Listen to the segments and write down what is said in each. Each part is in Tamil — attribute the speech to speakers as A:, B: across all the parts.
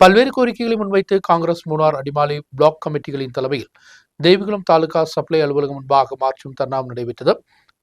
A: பல்வேறு கோரிக்கைகளை முன்வைத்து காங்கிரஸ் மூணார் அடிமாலி பிளாக் கமிட்டிகளின் தலைமையில் தேவிகுளம் தாலுகா சப்ளை அலுவலகம் முன்பாக மார்ச்சும் தர்ணாவும் நடைபெற்றது.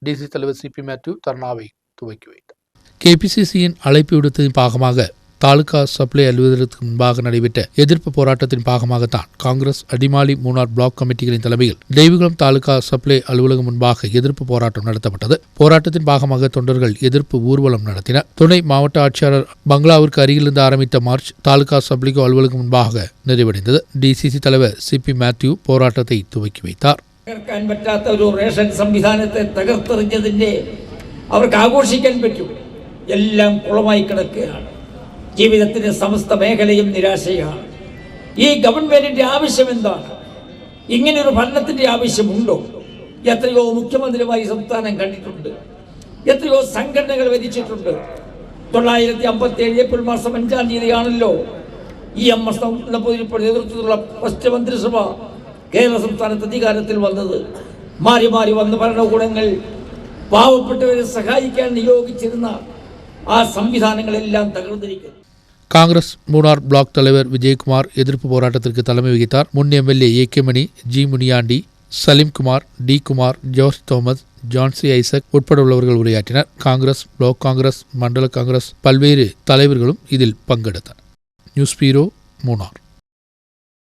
A: டிசி தலைவர் சிபி மேத்யூ தர்ணாவை துவக்கி வைத்தார். கேபிசிசியின் அழைப்பு விடுத்ததின் பாகமாக தாலுகா சப்ளை அலுவலகத்துக்கு முன்பாக நடைபெற்ற எதிர்ப்பு போராட்டத்தின் பாகமாகத்தான் காங்கிரஸ் அடிமாலி மூணார் பிளாக் கமிட்டிகளின் தலைமையில் தேவிகுளம் தாலுகா சப்ளை அலுவலகம் முன்பாக எதிர்ப்பு போராட்டம் நடத்தப்பட்டது. போராட்டத்தின் பாகமாக தொண்டர்கள் எதிர்ப்பு ஊர்வலம் நடத்தினர். துணை மாவட்ட ஆட்சியாளர் பங்களாவிற்கு அருகிலிருந்து ஆரம்பித்த மார்ச் தாலுகா சப்ளைகோ அலுவலகம் முன்பாக நிறைவடைந்தது. டிசிசி தலைவர் சிபி மேத்யூ போராட்டத்தை துவக்கி வைத்தார்.
B: അവർക്ക് ആഘോഷിക്കാൻ പറ്റും. എല്ലാം കുളമായി കിടക്കുകയാണ്. ജീവിതത്തിന്റെ സമസ്ത മേഖലയും നിരാശയാണ്. ഈ ഗവൺമെന്റിന്റെ ആവശ്യം എന്താണ്? ഇങ്ങനെയൊരു ഭരണത്തിന്റെ ആവശ്യമുണ്ടോ? എത്രയോ മുഖ്യമന്ത്രിമാരി സംസ്ഥാനം കണ്ടിട്ടുണ്ട്. എത്രയോ സംഘടനകൾ ഭരിച്ചിട്ടുണ്ട്. 1957 ഏപ്രിൽ മാസം 5-ാം തീയതിയാണല്ലോ EMS നേതൃത്വത്തിലുള്ള ഫസ്റ്റ് മന്ത്രിസഭ കേരള സംസ്ഥാനത്ത് അധികാരത്തിൽ വന്നത്. മാറി മാറി വന്ന ഭരണകൂടങ്ങൾ പാവപ്പെട്ടവരെ സഹായിക്കാൻ നിയോഗിച്ചിരുന്ന ആ സംവിധാനങ്ങളെല്ലാം തകർന്നിരിക്കുന്നു.
A: காங்கிரஸ் மூணார் பிளாக் தலைவர் விஜயகுமார் எதிர்ப்பு போராட்டத்திற்கு தலைமை வகித்தார். முன் MLA A K. Mani, G. Muniyandi, Salimkumar, T. Kumar, George Thomas, Jancy Isaac உட்பட உள்ளவர்கள் உரையாற்றினர். காங்கிரஸ், பிளாக் காங்கிரஸ், மண்டல காங்கிரஸ் பல்வேறு தலைவர்களும் இதில் பங்கெடுத்தனர். நியூஸ் பீரோ, மூணார்.